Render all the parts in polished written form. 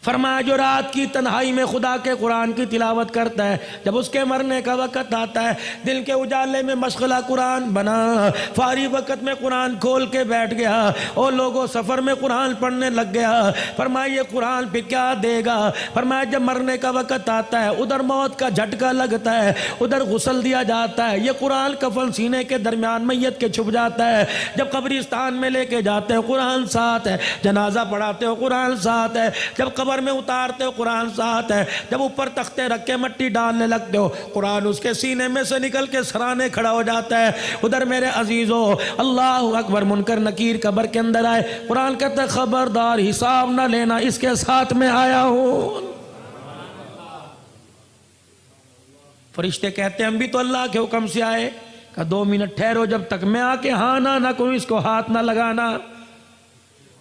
फरमाया जो रात की तन्हाई में खुदा के कुरान की तिलावत करता है, जब उसके मरने का वक़्त आता है, दिल के उजाले में मशगला कुरान बना, फारी वक़्त में कुरान खोल के बैठ गया और लोगों सफ़र में कुरान पढ़ने लग गया। फरमाया ये कुरान पे क्या देगा? फरमाया जब मरने का वक़्त आता है, उधर मौत का झटका लगता है, उधर गुस्ल दिया जाता है, ये कुरान कफन सीने के दरमियान मैयत के छुप जाता है। जब कब्रिस्तान में लेके जाते हो कुरान साथ है, जनाजा पढ़ाते हो कुरान साथ है, जब कब्र में उतारते हो कुरान साथ है, जब ऊपर तख्ते रख के मट्टी डालने लगते हो कुरान उसके सीने में से निकल के सराने खड़ा हो जाता है। उधर मेरे अजीजों, अल्लाह अकबर, मुनकर नकीर कब्र के अंदर आए, कुरान कहता खबरदार हिसाब ना लेना, इसके साथ में आया हूं। फरिश्ते कहते हैं हम भी तो अल्लाह के हुक्म से आए। कहा 2 मिनट ठहरो, जब तक मैं आके हाँ ना करूं इसको हाथ ना लगाना।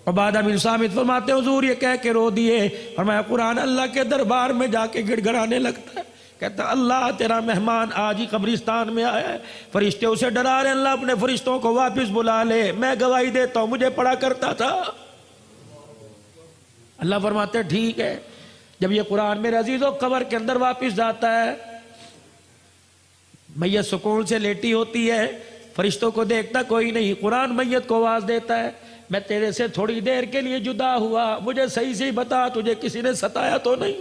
उबादा बिन सामित फरमाते हुजूर ये कह के रो दिए। फरमाया कुरान अल्लाह के दरबार में जाके गिड़गिड़ाने लगता है, कहता अल्लाह तेरा मेहमान आज ही कब्रिस्तान में आया है। फरिश्ते उसे डरा रहे, अल्लाह अपने फरिश्तों को वापस बुला ले, मैं गवाही देता हूं मुझे पढ़ा करता था। अल्लाह फरमाते ठीक है। जब ये कुरान मेरे अजीजों कब्र के अंदर वापस जाता है, मैयत सुकून से लेटी होती है, फरिश्तों को देखता कोई नहीं, कुरान मैयत को आवाज देता है, मैं तेरे से थोड़ी देर के लिए जुदा हुआ, मुझे सही से बता तुझे किसी ने सताया तो नहीं,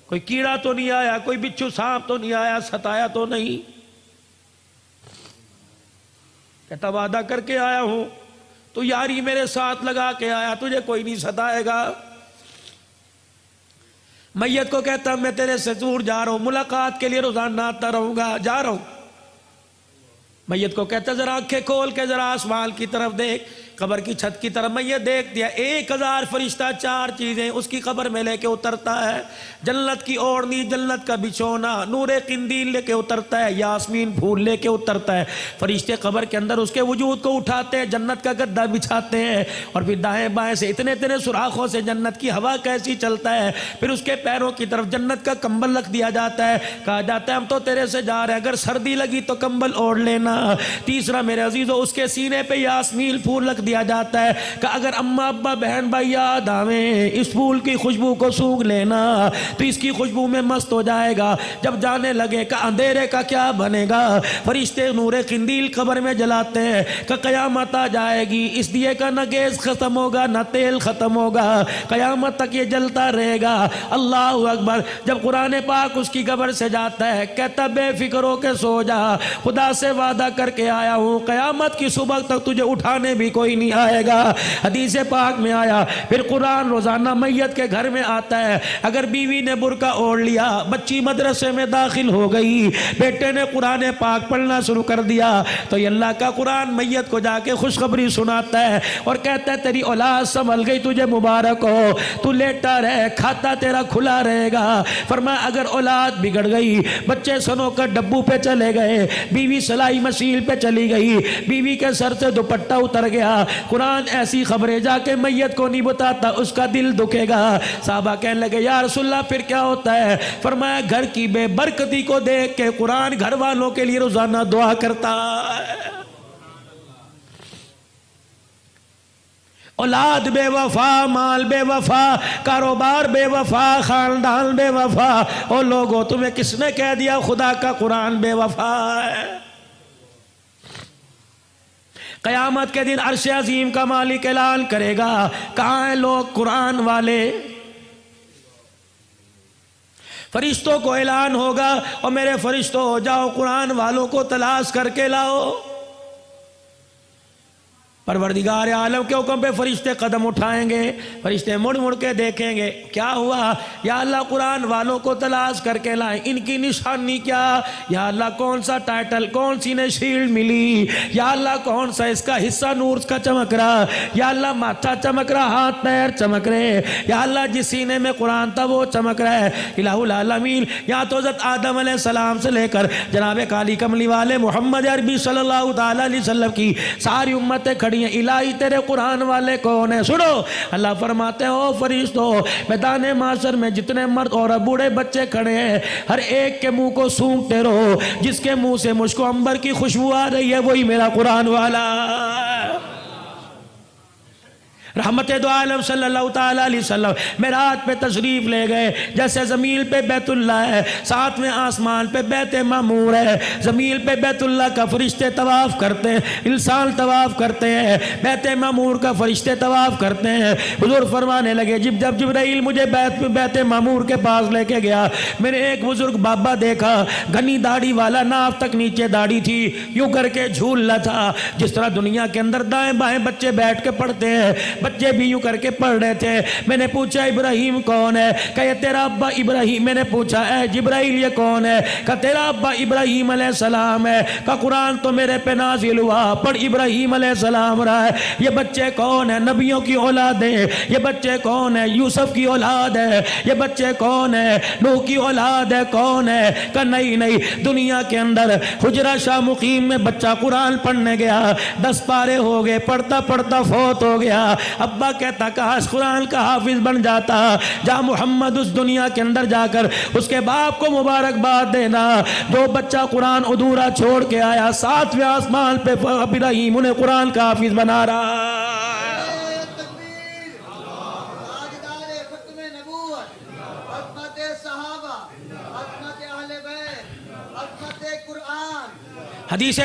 कोई कीड़ा तो नहीं आया, कोई बिच्छू सांप तो नहीं आया, सताया तो नहीं? कहता वादा करके आया हूं, तू यारी मेरे साथ लगा के आया, तुझे कोई नहीं सताएगा। मैयत को कहता मैं तेरे से दूर जा रहा हूं, मुलाकात के लिए रोजाना आता रहूंगा, जा रहा हूं। मैयत को कहता जरा आंखें खोल के जरा आसमान की तरफ देख, कब्र की छत की तरफ। मैयत देख दिया, 1000 फरिश्ता 4 चीजें उसकी कब्र में लेके उतरता है। जन्नत की ओढ़नी, जन्नत का बिछोना, नूरे किंदील लेके उतरता है, यास्मीन फूल लेके उतरता है। फरिश्ते कब्र के अंदर उसके वजूद को उठाते हैं, जन्नत का गद्दा बिछाते हैं और फिर दाएं बाएं से इतने इतने सुराखों से जन्नत की हवा कैसी चलता है, फिर उसके पैरों की तरफ जन्नत का कंबल रख दिया जाता है। कहा जाता है हम तो तेरे से जा रहे हैं, अगर सर्दी लगी तो कंबल ओढ़ लेना। तीसरा मेरे अजीजों उसके सीने पे यास्मीन फूल रख दिया जाता है कि अगर अम्मा अब्बा बहन भाई याद आवे, इस फूल की खुशबू को सूंघ लेना तो इसकी खुशबू में मस्त हो जाएगा। जब जाने लगे का अंधेरे का क्या बनेगा? फरिश्ते नूरे किंदील कब्र में जलाते हैं कि कयामत आ जाएगी, इस दिए का न गैस खत्म होगा न तेल खत्म होगा, कयामत तक ये जलता रहेगा। अल्लाह अकबर। जब कुरान पाक उसकी कब्र से जाता है, कहता बेफिक्र होके सो जा, खुदा से वादा करके आया हूं कयामत की सुबह तक तुझे उठाने भी कोई नहीं आएगा। हदीस पाक में आया, फिर कुरान रोजाना मैयत के घर में आता है। अगर बीवी ने बुर्का ओढ़ लिया, बच्ची मदरसे में दाखिल हो गई, बेटे ने कुरान पाक पढ़ना शुरू कर दिया, तो ये अल्लाह का कुरान मैयत को जाके खुशखबरी सुनाता है और कहता है तेरी औलाद संभल गई, तुझे मुबारक हो, तू लेटा रहे, खाता तेरा खुला रहेगा। फरमाया अगर औलाद बिगड़ गई, बच्चे सनोकर डब्बू पे चले गए, बीवी सिलाई मशीन पे चली गई, बीवी के सर से दुपट्टा उतर गया, कुरान ऐसी खबरें जाके मैयत को नहीं बताता, उसका दिल दुखेगा। साहबा कहने लगे या रसूलल्लाह फिर क्या होता है? फरमाया घर की बेबरकती को देख के कुरान घर वालों के लिए रोजाना दुआ करता है। औलाद बेवफा, माल बेवफा, कारोबार बेवफा, खानदान बेवफा, और लोगों तुम्हें किसने कह दिया खुदा का कुरान बेवफा है? कयामत के दिन अर्श अजीम का मालिक ऐलान करेगा, कहाँ हैं लोग कुरान वाले? फरिश्तों को ऐलान होगा और मेरे फरिश्तों जाओ कुरान वालों को तलाश करके लाओ। परवरदिगार आलम के हुक्म पे फरिश्ते कदम उठाएंगे, फरिश्ते मुड़ मुड़ के देखेंगे क्या हुआ? या अल्लाह कुरान वालों को तलाश करके लाए, इनकी निशानी क्या? या अल्लाह कौन सा टाइटल, कौन सी ने शील्ड मिली? या अल्लाह कौन सा इसका हिस्सा नूर का चमक रहा? या अल्लाह माथा चमक रहा, हाथ पैर चमक रहे? या अल्लाह जिस सीने में कुरान था वो चमक रहा है? इलाहुल आलमीन, या तो हज़रत आदम अलैहिस्सलाम से लेकर जनाब काली कमली वाले मोहम्मद अरबी सल्लल्लाहु ताला अलैहि वसल्लम की सारी उम्मतें खड़ी, इलाही तेरे कुरान वाले कौन है? सुनो, अल्लाह फरमाते हो फरिश्तों मैदान माशर में जितने मर्द और बूढ़े बच्चे खड़े हैं, हर एक के मुंह को सूंघते रहो, जिसके मुंह से मुझको अंबर की खुशबू आ रही है वही मेरा कुरान वाला। रहमत दो आलम सल्लल्लाहु ताला अलैहि वसल्लम मेराज पे तशरीफ ले गए। जैसे ज़मीन पे बैतुल्लाह है, साथ में आसमान पे बैत मामूर है। ज़मीन पे बैतुल्लाह का फरिश्ते तवाफ़ करते हैं, इंसान तवाफ़ करते हैं, बैत मामूर का फरिश्ते तवाफ़ करते हैं। हुज़ूर फरमाने लगे जब जिब्राइल मुझे बैत मामूर के पास लेके गया, मैंने एक बुजुर्ग बाबा देखा, घनी दाढ़ी वाला, नाफ तक नीचे दाढ़ी थी, यूं करके झूल रहा था। जिस तरह दुनिया के अंदर दाएं बाएं बच्चे बैठ के पढ़ते हैं, बच्चे भी यूं करके पढ़ रहे थे। मैंने पूछा इब्राहिम कौन है? कहे तेरा अब्बा इब्राहिम। मैंने पूछा ए जिब्राइल ये कौन है? कहा तेरा अब्बा इब्राहिम अलैहिस्सलाम है। कहा कुरान तो मेरे पे नाजिल हुआ, पर इब्राहिम अलैहिस्सलाम रहा है। ये बच्चे कौन है? नबियों की औलाद है। ये बच्चे कौन है? यूसुफ की औलाद है। ये बच्चे कौन है? नूह की औलाद है। कौन है? कहा नहीं नहीं, दुनिया के अंदर हुजरा शाह मुकीम में बच्चा कुरान पढ़ने गया, 10 पारे हो गए, पढ़ता पढ़ता फौत हो गया। अब्बा कहता काश कुरान का हाफिज बन जाता। जा मोहम्मद उस दुनिया के अंदर जाकर उसके बाप को मुबारकबाद देना जो बच्चा कुरान अधूरा छोड़ के आया, 7वें आसमान पे इब्राहिम उन्हें कुरान का हाफिज बना रहा। हदीस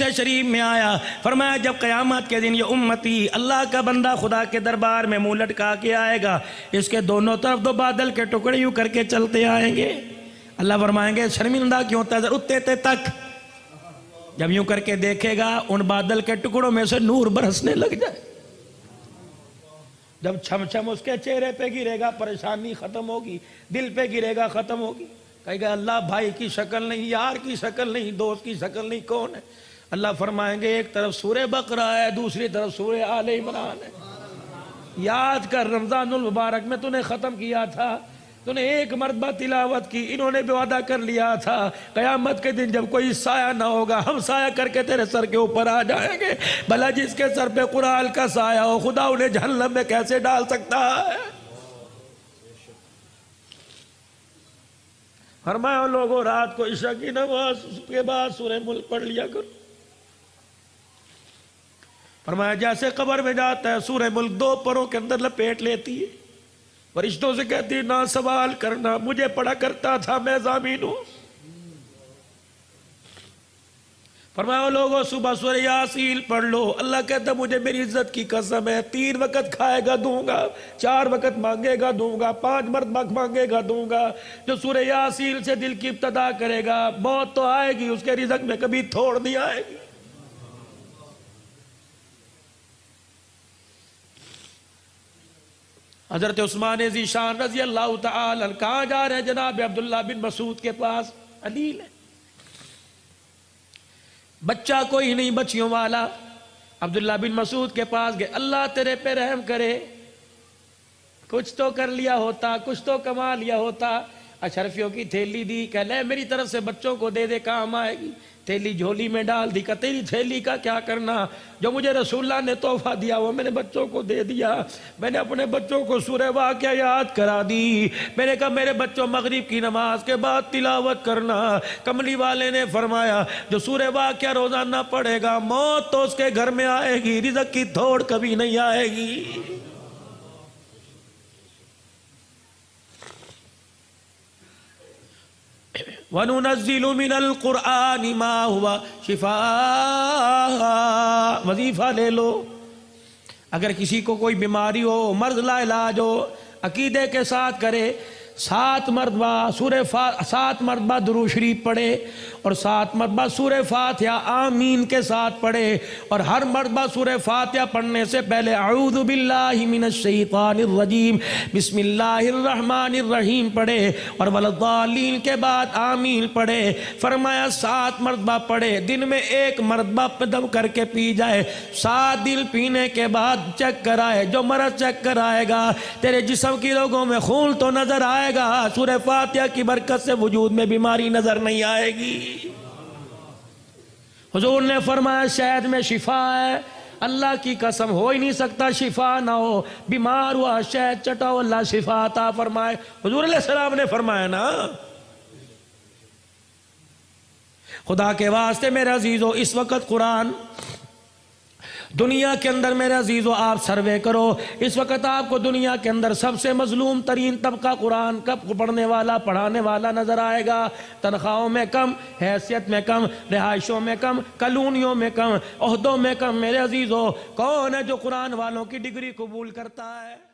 शरीफ में आया, फरमाया जब क़यामत के दिन ये उम्मती अल्लाह का बंदा खुदा के दरबार में मुँह लटका के आएगा, इसके दोनों तरफ 2 बादल के टुकड़े यूँ करके चलते आएंगे। अल्लाह फरमाएंगे शर्मिंदा क्यों तज़र उतने तक। जब यूँ करके देखेगा उन बादल के टुकड़ों में से नूर बरसने लग जाए। जब छम छम उसके चेहरे पे गिरेगा परेशानी ख़त्म होगी, दिल पे गिरेगा ख़त्म होगी। कहेगा अल्लाह भाई की शक्ल नहीं, यार की शक्ल नहीं, दोस्त की शक्ल नहीं, कौन है? अल्लाह फरमाएंगे एक तरफ सूरे बकरा है, दूसरी तरफ सूरे आले इमरान है। याद कर रमज़ानुल मुबारक में तूने ख़त्म किया था, तूने एक मरतबा तिलावत की, इन्होंने भी वादा कर लिया था क़यामत के दिन जब कोई साया ना होगा हम साया करके तेरे सर के ऊपर आ जाएंगे। भला जिसके सर पे कुरान का साया हो खुदा उन्हें जहन्नम में कैसे डाल सकता है? फरमाया लोगों रात को इशा की नमाज के बाद सूरह मुल्क पढ़ लिया करो। फरमाया जैसे कब्र में जाता है सूरह मुल्क 2 परों के अंदर लपेट लेती है, फरिश्तों से कहती है ना सवाल करना, मुझे पढ़ा करता था, मैं ज़ामीन हूं। फरमाया लोगों सुबह सूरह यासीन पढ़ लो। अल्लाह कहता मुझे मेरी इज्जत की कसम है 3 वक़्त खाएगा दूंगा, 4 वक़्त मांगेगा दूंगा, 5 मरतबा मांगेगा दूंगा। जो सूरह यासीन से दिल की इब्तदा करेगा मौत तो आएगी, उसके रिज़्क़ में कभी थोड़ नहीं आएगी। हज़रत उस्मान ज़ीशान रज़ी अल्लाह तआला अन्हु कहाँ जा रहे हैं? जनाब अब्दुल्लाह बिन मसूद के पास। अलील है, बच्चा कोई नहीं, बच्चियों वाला। अब्दुल्लाह बिन मसूद के पास गए, अल्लाह तेरे पे रहम करे, कुछ तो कर लिया होता, कुछ तो कमा लिया होता। अशरफियों की थैली दी, कह ले मेरी तरफ से बच्चों को दे दे, काम आएगी। थैली झोली में डाल दी, तेरी थैली का क्या करना, जो मुझे रसूलुल्लाह ने तोहफा दिया वो मैंने बच्चों को दे दिया। मैंने अपने बच्चों को सूरह वाक़िया याद करा दी। मैंने कहा मेरे बच्चों मगरिब की नमाज के बाद तिलावत करना। कमली वाले ने फरमाया जो सूरह वाक़िया रोजाना पढ़ेगा मौत तो उसके घर में आएगी, रिज़्क़ की थोड़ कभी नहीं आएगी। वनुनज़्ज़िलु मिनल क़ुरआनि मा हुवा शिफ़ा। वजीफ़ा ले लो, अगर किसी को कोई बीमारी हो, मर्ज़ ला इलाज हो, अकीदे के साथ करे, 7 मरतबा दुरूद शरीफ पढ़े और 7 मरतबा सूरह फातिहा आमीन के साथ पढ़े। और हर मरतबा सूरह फातिहा पढ़ने से पहले अऊज़ु बिल्लाहि मिनश शैतानिर रजीम बिस्मिल्लाहिर रहमानिर रहीम पढ़े और वलद्दालीन के बाद आमीन पढ़े। फरमाया 7 मरतबा पढ़े, दिन में 1 मरतबा दम करके पी जाए। 7 दिन पीने के बाद चेक कराए, जो मरज चेक कराएगा तेरे जिस्म की लोगों में खून तो नजर आएगा, सूरह फातिहा की बरकत से वजूद में बीमारी नजर नहीं आएगी। हुजूर ने फरमाया शहद में शिफा है, अल्लाह की कसम हो ही नहीं सकता शिफा ना हो। बीमार हुआ शहद चटाओ, अल्लाह शिफा अता फरमाए। हुजूर अलैहिस्सलाम ने फरमाया ना। खुदा के वास्ते मेरे अजीजों, इस वक्त कुरान दुनिया के अंदर मेरे अजीज़ों आप सर्वे करो, इस वक्त आपको दुनिया के अंदर सबसे मजलूम तरीन तबका कुरान का पढ़ने वाला पढ़ाने वाला नजर आएगा। तनख्वाहों में कम, हैसियत में कम, रिहाइशों में कम, कॉलोनियों में कम, ओहदों में कम। मेरे अजीज़ों, कौन है जो कुरान वालों की डिग्री कबूल करता है?